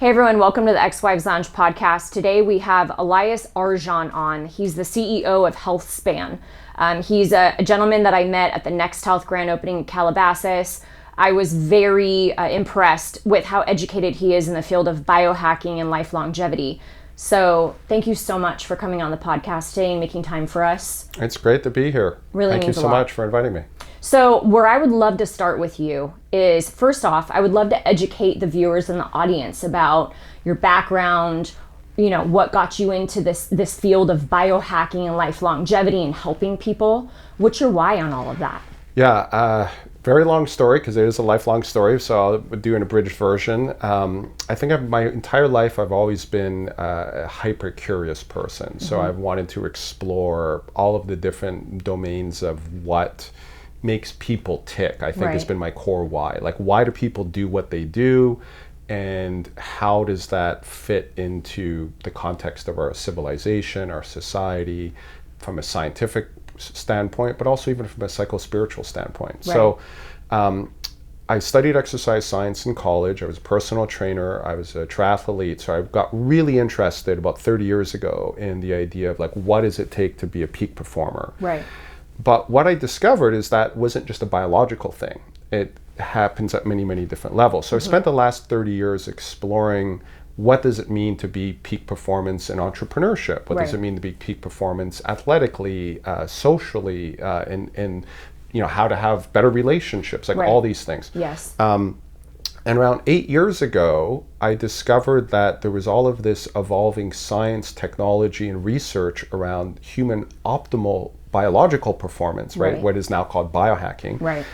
Hey everyone, welcome to the Ex-Wives Lounge podcast. Today we have Elias Arjan on. He's the CEO of HealthSpan. He's a gentleman that I met at the Next Health grand opening in Calabasas. I was very impressed with how educated he is in the field of biohacking and life longevity. So thank you so much for coming on the podcast today and making time for us. It's great to be here. Really Thank you so much for inviting me. So where I would love to start with you is, first off, I would love to educate the viewers and the audience about your background, what got you into this field of biohacking and life longevity and helping people. What's your why on all of that? Yeah, very long story because it is a lifelong story, so I'll do an abridged version. I think my entire life I've always been a hyper-curious person, so I've wanted to explore all of the different domains of what makes people tick. I think has been my core why. Like, why do people do what they do, and how does that fit into the context of our civilization, our society, from a scientific standpoint, but also even from a psycho-spiritual standpoint. So I studied exercise science in college. I was a personal trainer. I was a triathlete. So I got really interested about 30 years ago in the idea of, like, what does it take to be a peak performer? Right. But what I discovered is that wasn't just a biological thing. It happens at many, many different levels. So I spent the last 30 years exploring what does it mean to be peak performance in entrepreneurship? What does it mean to be peak performance athletically, socially, in how to have better relationships, like all these things. Yes. And around 8 years ago, I discovered that there was all of this evolving science, technology, and research around human optimal biological performance, right? What is now called biohacking. Right.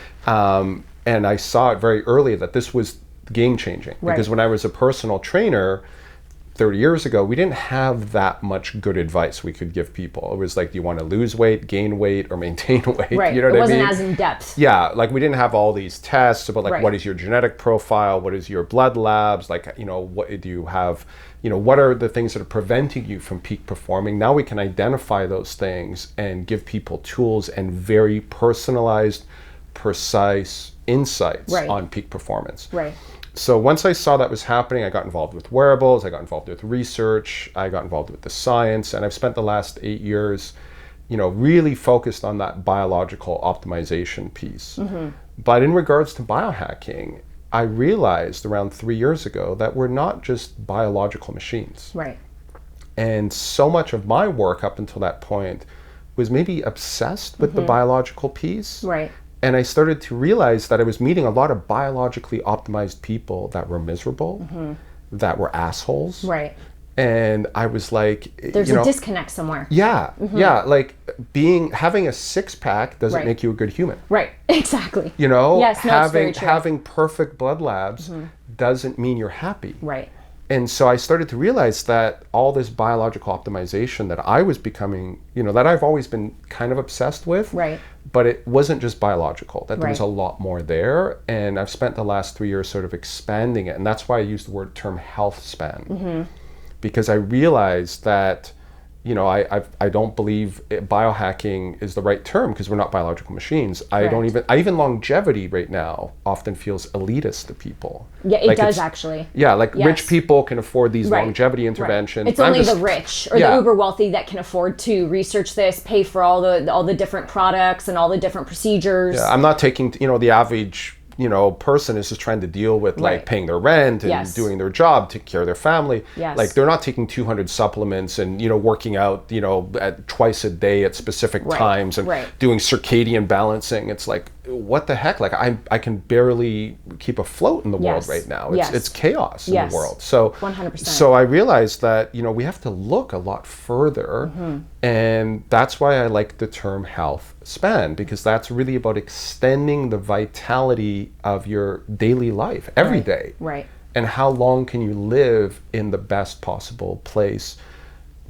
And I saw it very early that this was game changing. Because when I was a personal trainer 30 years ago, we didn't have that much good advice we could give people. It was like, do you want to lose weight, gain weight, or maintain weight? Right. You know what I mean? It wasn't as in depth. Yeah, like we didn't have all these tests about, like, what is your genetic profile? What is your blood labs? Like, what do you have? What are the things that are preventing you from peak performing? Now we can identify those things and give people tools and very personalized, precise insights on peak performance. Right. So once I saw that was happening, I got involved with wearables, I got involved with research, I got involved with the science, and I've spent the last 8 years, really focused on that biological optimization piece. But in regards to biohacking, I realized around 3 years ago that we're not just biological machines. Right. And so much of my work up until that point was maybe obsessed with the biological piece. Right. And I started to realize that I was meeting a lot of biologically optimized people that were miserable, that were assholes. Right. And I was like, there's a disconnect somewhere. Yeah. Yeah. Like having a six pack doesn't make you a good human. Right. Exactly. Yes, having perfect blood labs doesn't mean you're happy. Right. And so I started to realize that all this biological optimization that I was becoming, that I've always been kind of obsessed with, but it wasn't just biological, that there was a lot more there. And I've spent the last 3 years sort of expanding it. And that's why I use the term health span, because I realized that, I don't believe biohacking is the right term because we're not biological machines. Even longevity right now often feels elitist to people. Yeah, it does actually. Yeah, rich people can afford these longevity interventions. It's only the rich or the uber wealthy that can afford to research this, pay for all the different products and all the different procedures. Yeah, I'm not taking, the average person is just trying to deal with like paying their rent and doing their job, take care of their family. Like, they're not taking 200 supplements and, working out, at twice a day at specific times and doing circadian balancing. It's like, what the heck? Like, I can barely keep afloat in the world right now. It's chaos in the world. So 100%. So I realized that, we have to look a lot further. And that's why I like the term health span, because that's really about extending the vitality of your daily life every day. Right. And how long can you live in the best possible place,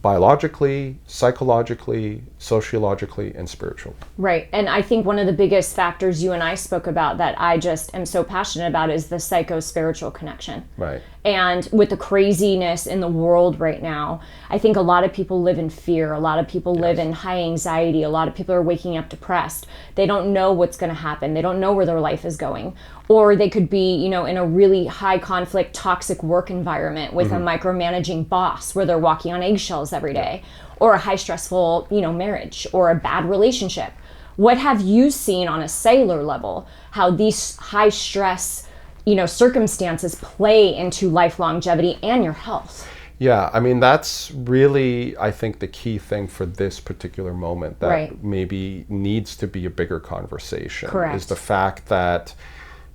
biologically, psychologically, sociologically, and spiritually. Right. And I think one of the biggest factors you and I spoke about that I just am so passionate about is the psycho-spiritual connection. Right. And with the craziness in the world right now, I think a lot of people live in fear. A lot of people live in high anxiety. A lot of people are waking up depressed. They don't know what's going to happen. They don't know where their life is going. Or they could be, you know, in a really high conflict, toxic work environment with a micromanaging boss where they're walking on eggshells every day. Or a high stressful, you know, marriage or a bad relationship. What have you seen on a cellular level, how these high stress, you know, circumstances play into life longevity and your health? Yeah, I mean, that's really, I think, the key thing for this particular moment that maybe needs to be a bigger conversation. Correct. Is the fact that,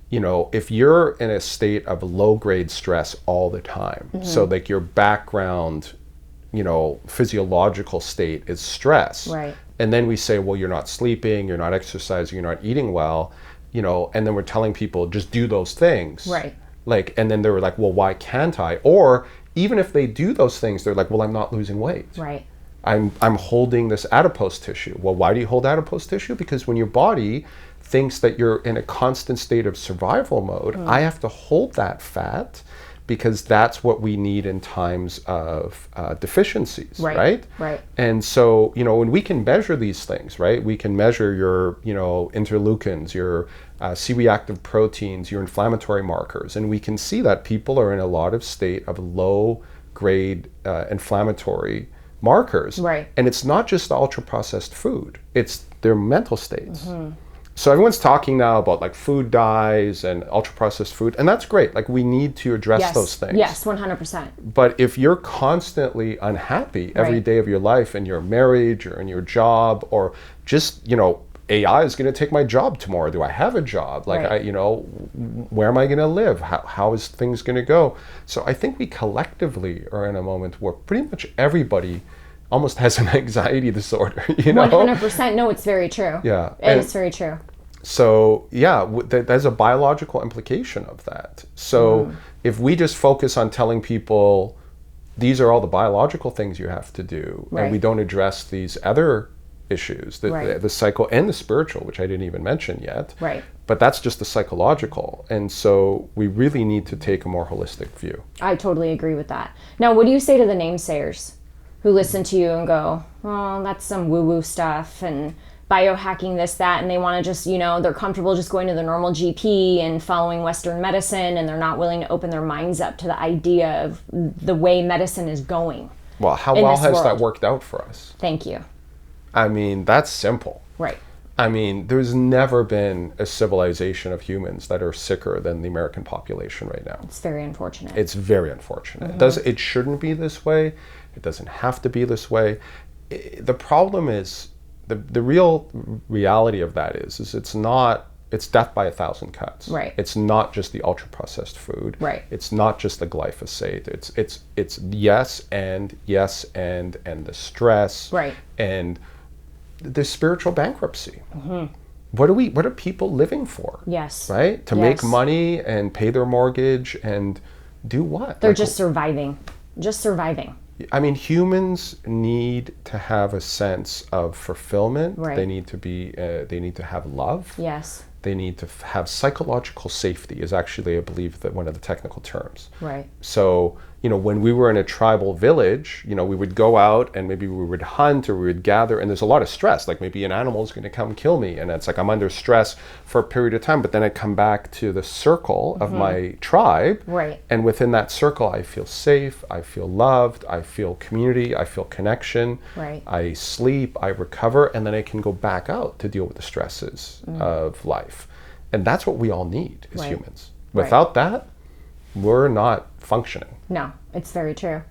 you know, if you're in a state of low-grade stress all the time, so like your background, you know, physiological state is stress. Right. And then we say, well, you're not sleeping, you're not exercising, you're not eating well, you know, and then we're telling people just do those things. Right. Like, and then they were like, well, why can't I? Or even if they do those things, they're like, well, I'm not losing weight. Right. I'm holding this adipose tissue. Well, why do you hold adipose tissue? Because when your body thinks that you're in a constant state of survival mode, I have to hold that fat because that's what we need in times of deficiencies, right? Right. And so, you know, when we can measure these things, right? We can measure your, you know, interleukins, your C-reactive proteins, your inflammatory markers, and we can see that people are in a lot of state of low-grade inflammatory markers. Right. And it's not just the ultra-processed food, it's their mental states. So everyone's talking now about like food dyes and ultra-processed food, and that's great. Like we need to address those things. Yes, 100%. But if you're constantly unhappy every day of your life in your marriage or in your job, or just, you know, AI is going to take my job tomorrow. Do I have a job? Like, you know, where am I going to live? How is things going to go? So I think we collectively are in a moment where pretty much everybody almost has an anxiety disorder, you know? 100%. No, it's very true. Yeah. And it's very true. So, yeah, there's a biological implication of that. So if we just focus on telling people, these are all the biological things you have to do, and we don't address these other issues, the psycho and the spiritual, which I didn't even mention yet. Right. But that's just the psychological. And so we really need to take a more holistic view. I totally agree with that. Now, what do you say to the namesayers who listen to you and go, oh, that's some woo-woo stuff and biohacking this, that, and they want to just, you know, they're comfortable just going to the normal GP and following Western medicine, and they're not willing to open their minds up to the idea of the way medicine is going. Well, how well has that worked out for us? Thank you. I mean, that's simple. Right. I mean, there's never been a civilization of humans that are sicker than the American population right now. It's very unfortunate. It's very unfortunate. It shouldn't be this way. It doesn't have to be this way. The problem is, the real reality of that is it's death by 1,000 cuts. Right. It's not just the ultra processed food. Right. It's not just the glyphosate. It's yes and the stress. Right. And the spiritual bankruptcy. What are people living for? Yes. Right? To make money and pay their mortgage and do what? They're just surviving. Just surviving. I mean, humans need to have a sense of fulfillment. Right. They need to be. They need to have love. Yes. They need to have psychological safety. Is actually, I believe, that one of the technical terms. Right. So, you know, when we were in a tribal village, you know, we would go out and maybe we would hunt or we would gather, and there's a lot of stress. Like maybe an animal is going to come kill me, and it's like I'm under stress for a period of time. But then I come back to the circle of my tribe, right? And within that circle, I feel safe, I feel loved, I feel community, I feel connection. Right. I sleep, I recover, and then I can go back out to deal with the stresses of life. And that's what we all need as humans. Without that, we're not functioning. No, it's very true.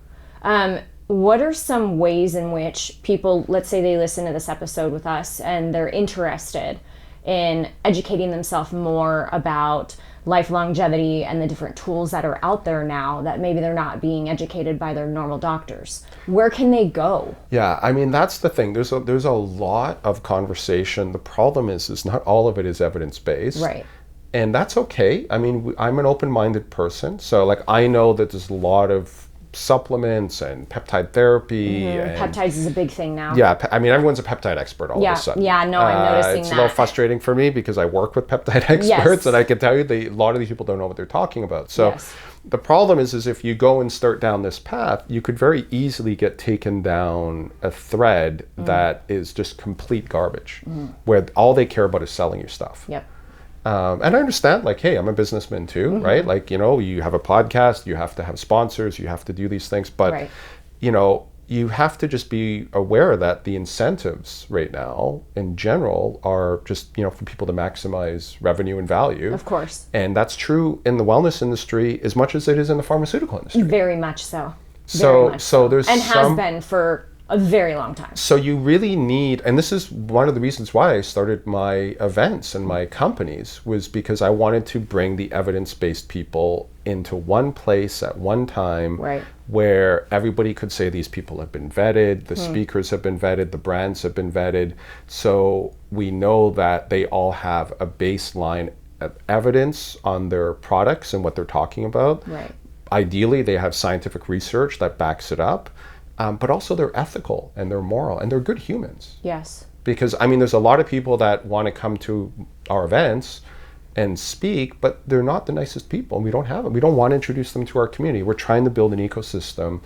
What are some ways in which people, let's say they listen to this episode with us and they're interested in educating themselves more about life longevity and the different tools that are out there now that maybe they're not being educated by their normal doctors? Where can they go? Yeah, I mean, that's the thing. There's a lot of conversation. The problem is not all of it is evidence-based. Right. And that's okay. I mean, I'm an open-minded person. So like, I know that there's a lot of supplements and peptide therapy. And Peptides is a big thing now. yeah, I mean, everyone's a peptide expert all of a sudden. Yeah, no, I'm noticing it's that. a little frustrating for me because I work with peptide experts, and I can tell you a lot of these people don't know what they're talking about. So the problem is if you go and start down this path, you could very easily get taken down a thread that is just complete garbage, where all they care about is selling you stuff. Yep. And I understand, like, hey, I'm a businessman too, right? Like, you know, you have a podcast, you have to have sponsors, you have to do these things, but, you know, you have to just be aware that the incentives right now in general are just, you know, for people to maximize revenue and value. Of course. And that's true in the wellness industry as much as it is in the pharmaceutical industry. Very much so. So there's and has been for a very long time. So you really need, and this is one of the reasons why I started my events and my companies, was because I wanted to bring the evidence-based people into one place at one time, where everybody could say these people have been vetted, the speakers have been vetted, the brands have been vetted. So we know that they all have a baseline of evidence on their products and what they're talking about. Ideally, they have scientific research that backs it up. But also they're ethical and they're moral and they're good humans. Yes. Because, I mean, there's a lot of people that want to come to our events and speak, but they're not the nicest people. And we don't have them. We don't want to introduce them to our community. We're trying to build an ecosystem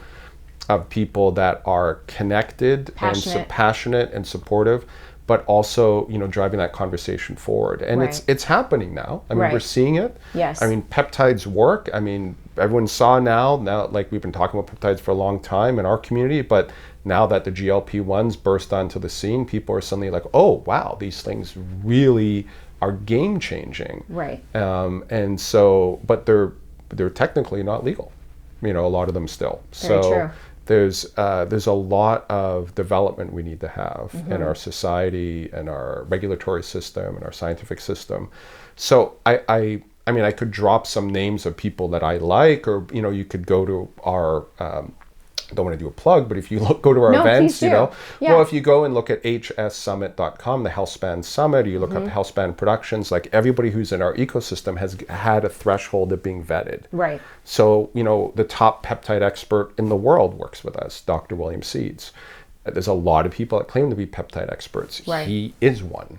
of people that are connected and passionate and supportive, but also, you know, driving that conversation forward. And it's happening now. I mean, we're seeing it. Yes. I mean, peptides work. I mean, everyone saw now, like we've been talking about peptides for a long time in our community, but now that the GLP-1s burst onto the scene, people are suddenly like, oh, wow, these things really are game changing. And so, but they're technically not legal, you know, a lot of them still. Very true. There's a lot of development we need to have in our society and our regulatory system and our scientific system. So I mean, I could drop some names of people that I like, or, you know, you could go to our, I don't want to do a plug, but if you go to our events, you know, well, if you go and look at hssummit.com, the HealthSpan Summit, or you look up the HealthSpan Productions, like everybody who's in our ecosystem has had a threshold of being vetted. So, you know, the top peptide expert in the world works with us, Dr. William Seeds. There's a lot of people that claim to be peptide experts. He is one.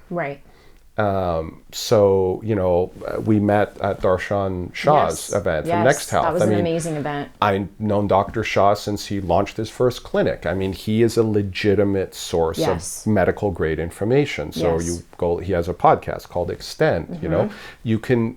So, you know, we met at Darshan Shah's event from Next Health. That was an amazing event. I've known Dr. Shah since he launched his first clinic. I mean, he is a legitimate source of medical grade information. So he has a podcast called Extend, you know,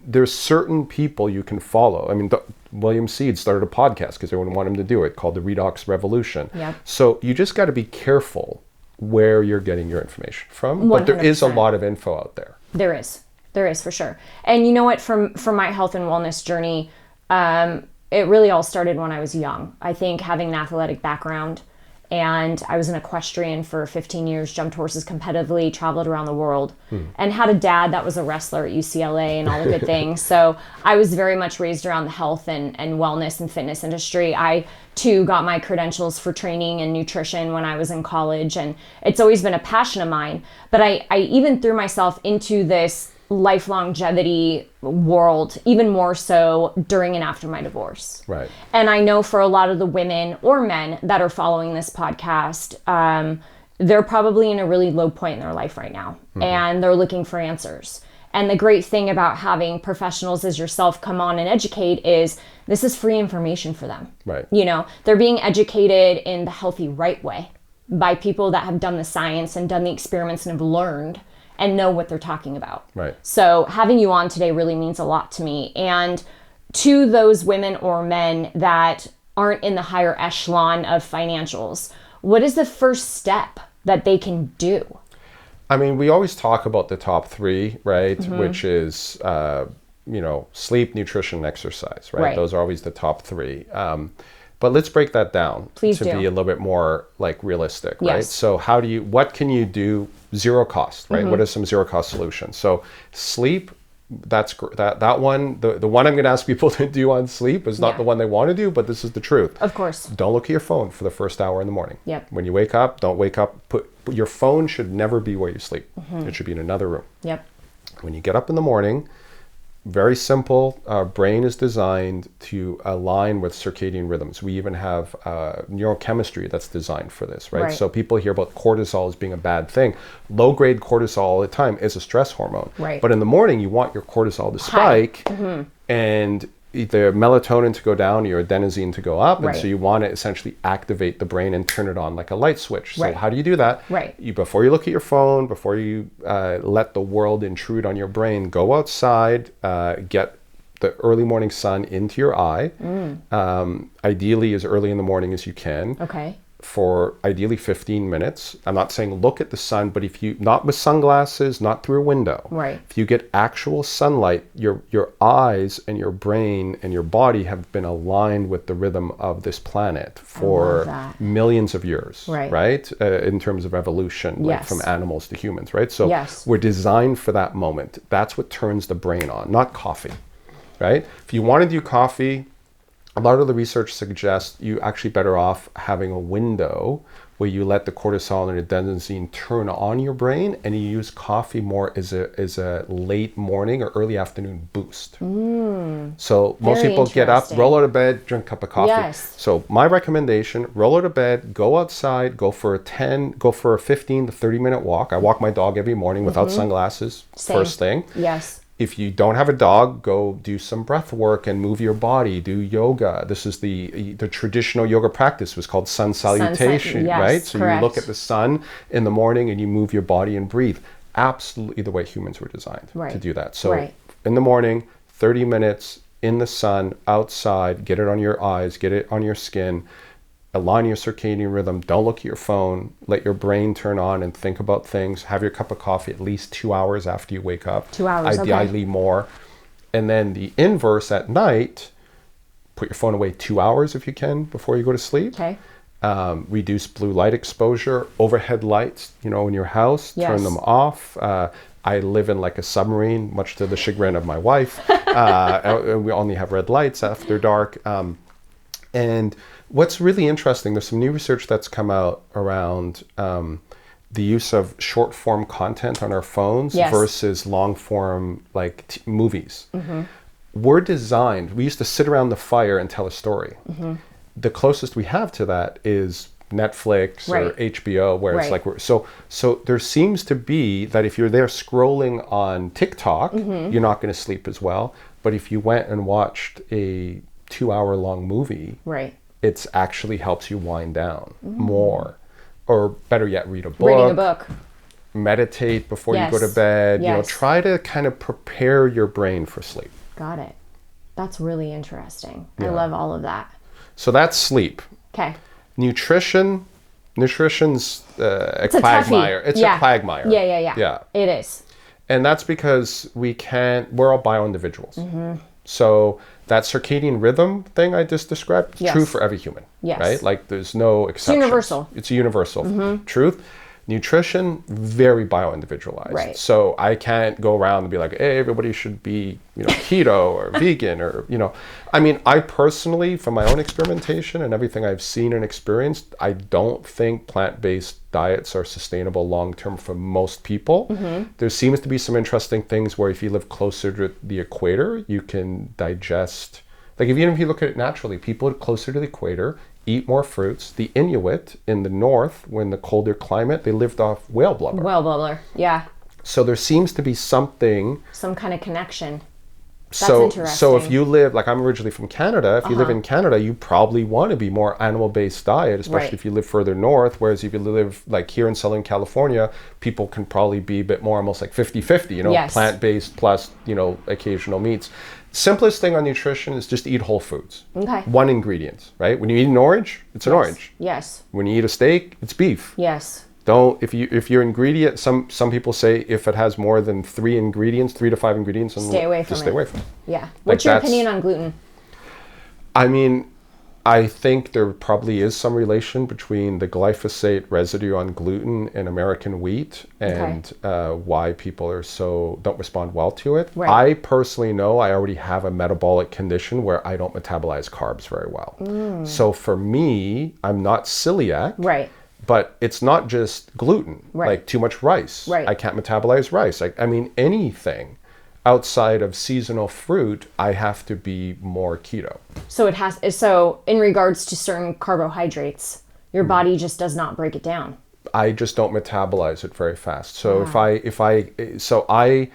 there's certain people you can follow. I mean, William Seed started a podcast because everyone wanted him to do it, called the Redox Revolution. So you just got to be careful where you're getting your information from, 100%. But there is a lot of info out there. There is for sure. And you know what, from my health and wellness journey, it really all started when I was young. I think having an athletic background, and I was an equestrian for 15 years, jumped horses competitively, traveled around the world, and had a dad that was a wrestler at UCLA and all the good things. So I was very much raised around the health and wellness and fitness industry. I too got my credentials for training and nutrition when I was in college, and it's always been a passion of mine. But I even threw myself into this life longevity world, even more so during and after my divorce. And I know for a lot of the women or men that are following this podcast, they're probably in a really low point in their life right now, and they're looking for answers. And the great thing about having professionals as yourself come on and educate is this is free information for them. You know, they're being educated in the healthy right way by people that have done the science and done the experiments and have learned and know what they're talking about. So having you on today really means a lot to me. And to those women or men that aren't in the higher echelon of financials, what is the first step that they can do? I mean, we always talk about the top three, right? Which is, you know, sleep, nutrition, exercise, right? Those are always the top three. But let's break that down be a little bit more like realistic, right? So what can you do zero cost, right? What are some zero cost solutions? So sleep, that's that one, the one I'm going to ask people to do on sleep is not the one they want to do, but this is the truth. Of course. Don't look at your phone for the first hour in the morning. When you wake up, don't wake up. Your phone should never be where you sleep. It should be in another room. When you get up in the morning, very simple. Our brain is designed to align with circadian rhythms. We even have neurochemistry that's designed for this, right? So people hear about cortisol as being a bad thing. Low-grade cortisol all the time is a stress hormone. Right. But in the morning, you want your cortisol to spike and the melatonin to go down, your adenosine to go up. And so you want to essentially activate the brain and turn it on like a light switch. So how do you do that? Before you look at your phone, before you let the world intrude on your brain, go outside, get the early morning sun into your eye. Ideally as early in the morning as you can. Okay. For ideally 15 minutes. I'm not saying look at the sun, but if you, not with sunglasses, not through a window. If you get actual sunlight, your eyes and your brain and your body have been aligned with the rhythm of this planet for millions of years, right? In terms of evolution, like from animals to humans, right? So we're designed for that moment. That's what turns the brain on, not coffee, right? If you want to do coffee, a lot of the research suggests you actually better off having a window where you let the cortisol and adenosine turn on your brain, and you use coffee more as a late morning or early afternoon boost. So most people get up, roll out of bed, drink a cup of coffee. So my recommendation, roll out of bed, go outside, go for a 15 to 30 minute walk. I walk my dog every morning without sunglasses, first thing. If you don't have a dog, go do some breath work and move your body, do yoga. This is the traditional yoga practice was called sun salutation, right? So you look at the sun in the morning and you move your body and breathe. Absolutely the way humans were designed to do that. So in the morning, 30 minutes in the sun, outside, get it on your eyes, get it on your skin, align your circadian rhythm. Don't look at your phone. Let your brain turn on and think about things. Have your cup of coffee at least 2 hours after you wake up. 2 hours, ideally more. And then the inverse at night, put your phone away 2 hours if you can before you go to sleep. Reduce blue light exposure. Overhead lights, in your house, turn them off. I live in like a submarine, much to the chagrin of my wife. We only have red lights after dark. And what's really interesting, there's some new research that's come out around the use of short form content on our phones versus long form like movies. We're designed, we used to sit around the fire and tell a story. The closest we have to that is Netflix or HBO, where it's like, so there seems to be that if you're there scrolling on TikTok, you're not going to sleep as well. But if you went and watched a 2-hour long movie, it actually helps you wind down more. Or better yet, read a book. Reading a book. Meditate before you go to bed. Try to kind of prepare your brain for sleep. Got it. That's really interesting. I love all of that. So that's sleep. Okay. Nutrition's a quagmire. It's a quagmire. Yeah. It is. And that's because we're all bio-individuals. So that circadian rhythm thing I just described, true for every human, right? Like there's no exception. It's universal. It's a universal truth. Nutrition, very bio-individualized. So I can't go around and be like, hey, everybody should be, keto or vegan or, I mean, I personally, from my own experimentation and everything I've seen and experienced, I don't think plant-based diets are sustainable long-term for most people. There seems to be some interesting things where if you live closer to the equator, you can digest, like even if you look at it naturally, people closer to the equator eat more fruits. The Inuit in the north, when the colder climate, they lived off whale blubber. Whale blubber, yeah. So there seems to be some kind of connection. That's interesting. So if you live, like I'm originally from Canada, if you live in Canada, you probably want to be more animal-based diet, especially if you live further north, whereas if you live like here in Southern California, people can probably be a bit more almost like 50-50, plant-based plus, occasional meats. Simplest thing on nutrition is just eat whole foods. One ingredient, right? When you eat an orange, it's an orange. When you eat a steak, it's beef. Don't, if your ingredient, some people say if it has more than 3 to 5 ingredients, stay away from it. Yeah. What's your opinion on gluten? I mean, I think there probably is some relation between the glyphosate residue on gluten in American wheat and why people don't respond well to it. I personally know I already have a metabolic condition where I don't metabolize carbs very well. So for me, I'm not celiac. But it's not just gluten, like too much rice. I can't metabolize rice. I mean, anything. outside of seasonal fruit, I have to be more keto. So in regards to certain carbohydrates, your body just does not break it down. I just don't metabolize it very fast. So I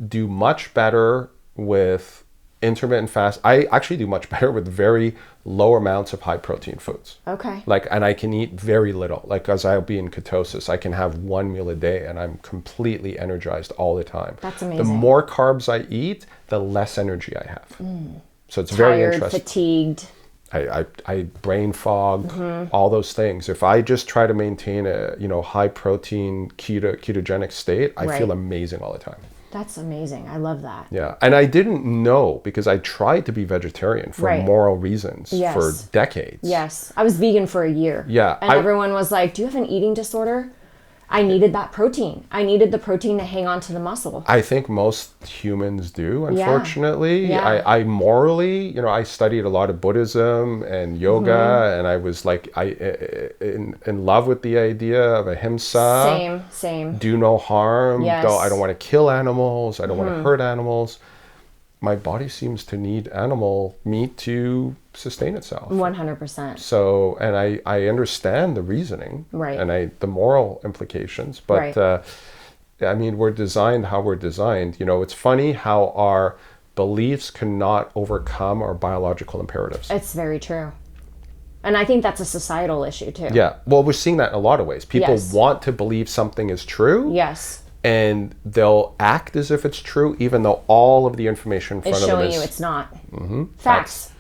do much better with intermittent fast. I actually do much better with very low amounts of high protein foods. Okay. And I can eat very little. As I'll be in ketosis, I can have one meal a day and I'm completely energized all the time. That's amazing. The more carbs I eat, the less energy I have. So it's very interesting. Fatigued. I brain fog, all those things. If I just try to maintain a high protein ketogenic state, I feel amazing all the time. That's amazing. I love that. Yeah. And I didn't know because I tried to be vegetarian for moral reasons for decades. Yes. I was vegan for a year. Yeah. And everyone was like, do you have an eating disorder? I needed that protein. I needed the protein to hang on to the muscle. I think most humans do, unfortunately. Yeah. I morally, I studied a lot of Buddhism and yoga, and I was in love with the idea of ahimsa. Same. Do no harm. Yes. I don't want to kill animals. I don't want to hurt animals. My body seems to need animal meat to sustain itself. 100%. So, and I understand the reasoning, and the moral implications, but we're designed how we're designed. It's funny how our beliefs cannot overcome our biological imperatives. It's very true. And I think that's a societal issue too. Yeah. Well, we're seeing that in a lot of ways. People want to believe something is true. Yes. And they'll act as if it's true, even though all of the information in front of them is showing you it's not. Facts.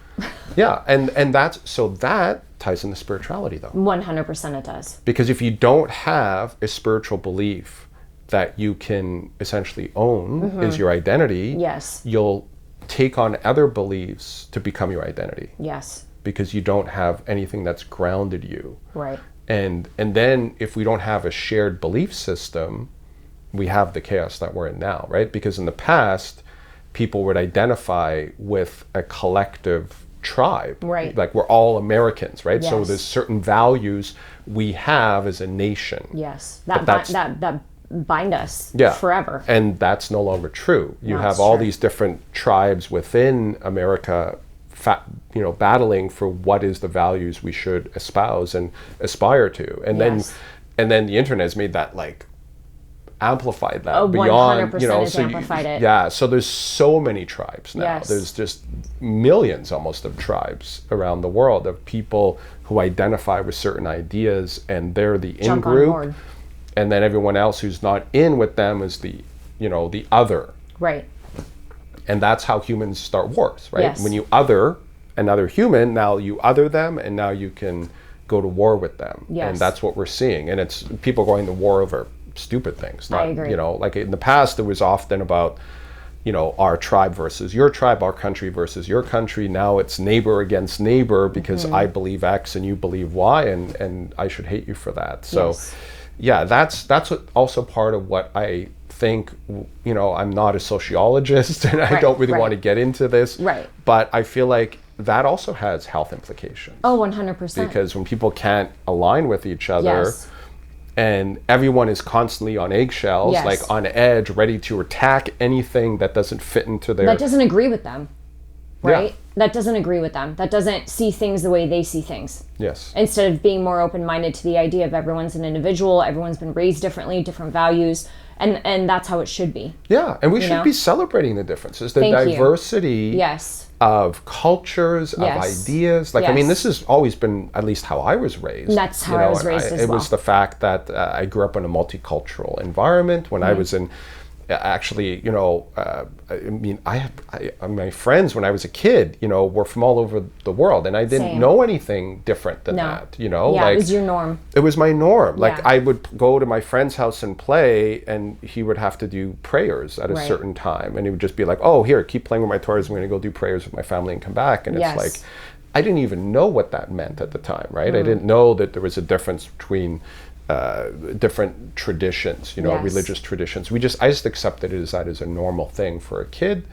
Yeah, and that ties into spirituality, though. 100% it does. Because if you don't have a spiritual belief that you can essentially own is your identity, you'll take on other beliefs to become your identity. Yes. Because you don't have anything that's grounded you. Right. And then if we don't have a shared belief system, we have the chaos that we're in now, right? Because in the past, people would identify with a collective tribe. Right. Like we're all Americans, right? Yes. So there's certain values we have as a nation. Yes. That bind us forever. And that's no longer true. You have all these different tribes within America battling for what is the values we should espouse and aspire to. And then the internet has made that amplified that beyond, 100% it's amplified it. Yeah, so there's so many tribes now. Yes. There's just millions almost of tribes around the world of people who identify with certain ideas and they're the in group. And then everyone else who's not in with them is the other. Right. And that's how humans start wars, right? Yes. When you other another human, now you other them and now you can go to war with them. Yes. And that's what we're seeing. And it's people going to war over stupid things. Not, I agree. Like in the past, it was often about, our tribe versus your tribe, our country versus your country. Now it's neighbor against neighbor because I believe X and you believe Y, and I should hate you for that. So, that's what also part of what I think. I'm not a sociologist, and I don't really want to get into this. Right. But I feel like that also has health implications. Oh, 100%. Because when people can't align with each other. And everyone is constantly on eggshells, on edge, ready to attack anything that doesn't fit into their... That doesn't agree with them, right? Yeah. That doesn't agree with them. That doesn't see things the way they see things. Yes. Instead of being more open-minded to the idea of everyone's an individual, everyone's been raised differently, different values, and that's how it should be. Yeah, and we should be celebrating the differences, the diversity of cultures, of ideas. This has always been at least how I was raised. That's how I was raised as well. It was the fact that I grew up in a multicultural environment. When I was in, my friends when I was a kid, were from all over the world, and I didn't know anything different than that. Yeah, it was your norm. It was my norm. I would go to my friend's house and play, and he would have to do prayers at a certain time, and he would just be like, "Oh, here, keep playing with my toys. I'm going to go do prayers with my family and come back." And it's like, I didn't even know what that meant at the time, right? I didn't know that there was a difference between different traditions, religious traditions. I just accepted it as that is a normal thing for a kid.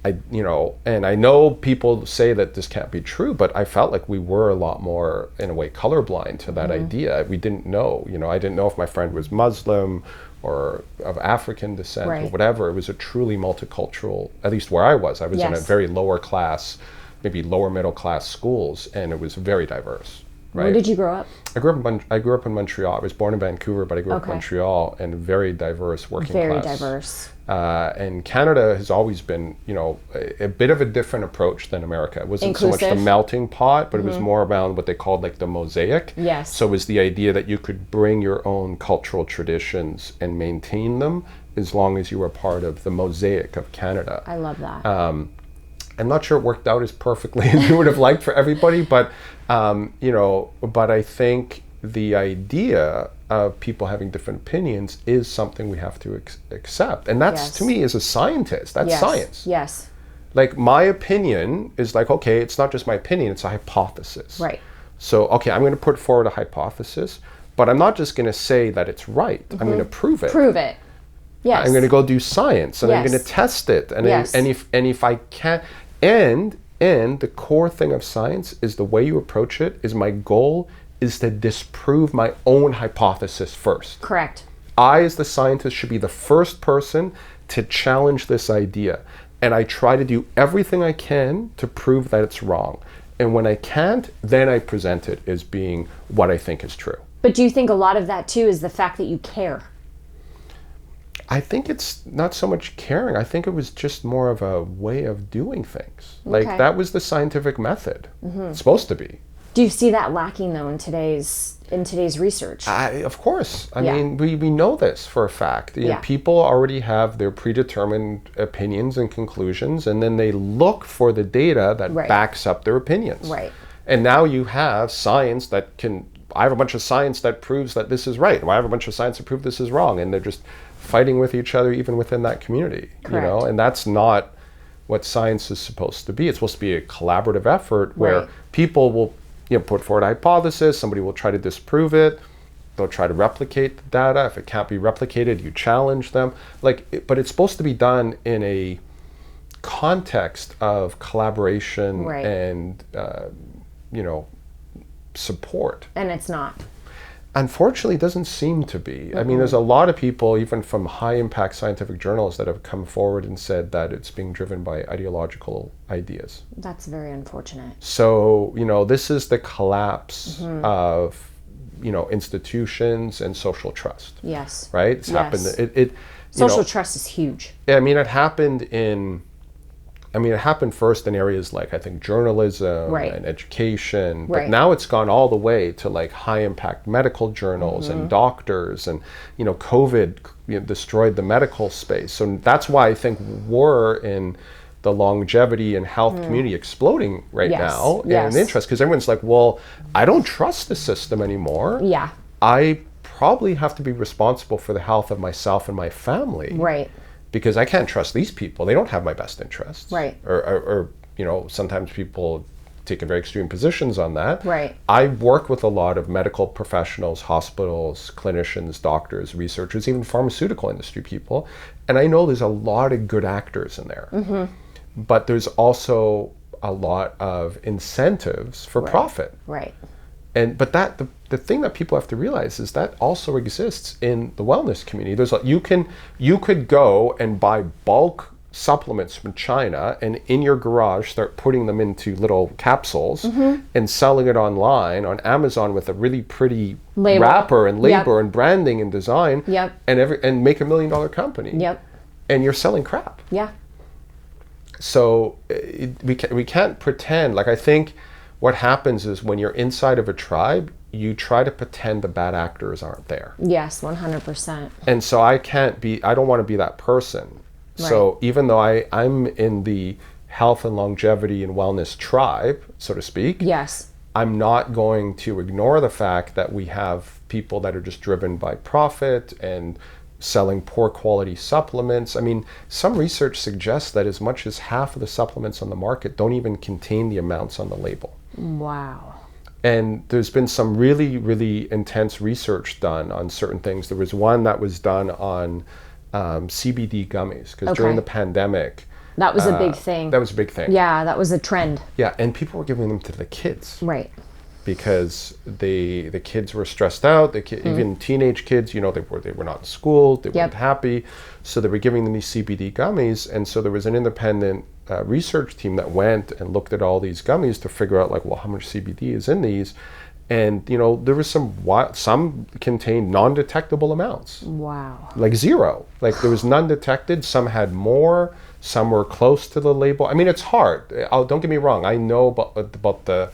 and I know people say that this can't be true, but I felt like we were a lot more, in a way, colorblind to that idea. We didn't know, I didn't know if my friend was Muslim or of African descent or whatever. It was a truly multicultural, at least where I was in a very lower class, maybe lower middle class schools, and it was very diverse. Right? Where did you grow up? I grew up in Montreal. I was born in Vancouver, but I grew up in Montreal, and very diverse working class. Very diverse. And Canada has always been, a bit of a different approach than America. It wasn't Inclusive. so much the melting pot, but it was more around what they called like the mosaic. Yes. So it was the idea that you could bring your own cultural traditions and maintain them as long as you were part of the mosaic of Canada. I love that. I'm not sure it worked out as perfectly as we would have liked for everybody, but but I think the idea of people having different opinions is something we have to accept. And that's, to me, as a scientist, that's science. Yes. Like, my opinion is like, okay, it's not just my opinion, it's a hypothesis. Right. So, okay, I'm going to put forward a hypothesis, but I'm not just going to say that it's right. I'm going to prove it. Prove it. Yes. I'm going to go do science, and I'm going to test it. And, if I can't, and the core thing of science is the way you approach it is my goal is to disprove my own hypothesis first. Correct. I, as the scientist, should be the first person to challenge this idea. And I try to do everything I can to prove that it's wrong. And when I can't, then I present it as being what I think is true. But do you think a lot of that, too, is the fact that you care? I think it's not so much caring. I think it was just more of a way of doing things. Like, that was the scientific method. It's supposed to be. Do you see that lacking, though, in today's research? Of course. I mean, we know this for a fact. People already have their predetermined opinions and conclusions, and then they look for the data that backs up their opinions. Right. And now you have science that can... I have a bunch of science that proves that this is right. I have a bunch of science that proves this is wrong. And they're just fighting with each other even within that community. Correct. And that's not what science is supposed to be. It's supposed to be a collaborative effort where people will put forward a hypothesis, somebody will try to disprove it, they'll try to replicate the data. If it can't be replicated, you challenge them. But it's supposed to be done in a context of collaboration and support. And it's not. Unfortunately, it doesn't seem to be. I mean, there's a lot of people, even from high-impact scientific journals, that have come forward and said that it's being driven by ideological ideas. That's very unfortunate. So, this is the collapse of, institutions and social trust. Yes. Right? It's happened. Social trust is huge. I mean, it happened first in areas like, I think, journalism and education, but now it's gone all the way to like high-impact medical journals and doctors, and COVID destroyed the medical space. So that's why I think we're in the longevity and health community exploding right now, and an interest, because everyone's like, well, I don't trust the system anymore. Yeah. I probably have to be responsible for the health of myself and my family. Right. Because I can't trust these people. They don't have my best interests. Right. Or sometimes people take very extreme positions on that. Right. I work with a lot of medical professionals, hospitals, clinicians, doctors, researchers, even pharmaceutical industry people. And I know there's a lot of good actors in there. But there's also a lot of incentives for profit. Right. But the thing that people have to realize is that also exists in the wellness community. There's you could go and buy bulk supplements from China and in your garage start putting them into little capsules and selling it online on Amazon with a really pretty wrapper and label and branding and design and make $1 million company. And you're selling crap. Yeah. So we can't pretend. Like, I think what happens is when you're inside of a tribe, you try to pretend the bad actors aren't there. Yes, 100%. And so I don't want to be that person. Right. So even though I'm in the health and longevity and wellness tribe, so to speak, yes, I'm not going to ignore the fact that we have people that are just driven by profit and selling poor quality supplements. I mean, some research suggests that as much as half of the supplements on the market don't even contain the amounts on the label. Wow. And there's been some really, really intense research done on certain things. There was one that was done on CBD gummies, because during the pandemic, That was a big thing. That was a big thing. Yeah, that was a trend. Yeah, and people were giving them to the kids. Right. Because the kids were stressed out. Even teenage kids, they were not in school. They weren't happy, so they were giving them these CBD gummies. And so there was an independent research team that went and looked at all these gummies to figure out, like, well, how much CBD is in these. And there was some contained non-detectable amounts. Wow. Like zero. Like there was none detected. Some had more. Some were close to the label. I mean, it's hard. Don't get me wrong. I know about the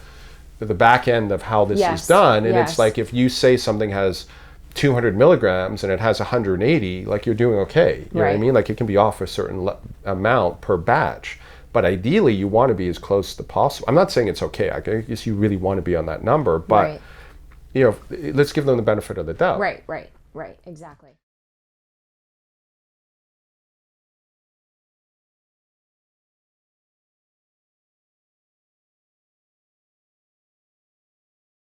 back end of how this is done, and it's like if you say something has 200 milligrams and it has 180, like you're doing okay. You know what I mean? Like it can be off a certain amount per batch, but ideally you want to be as close as possible. I'm not saying it's okay. I guess you really want to be on that number, but let's give them the benefit of the doubt. Right, exactly.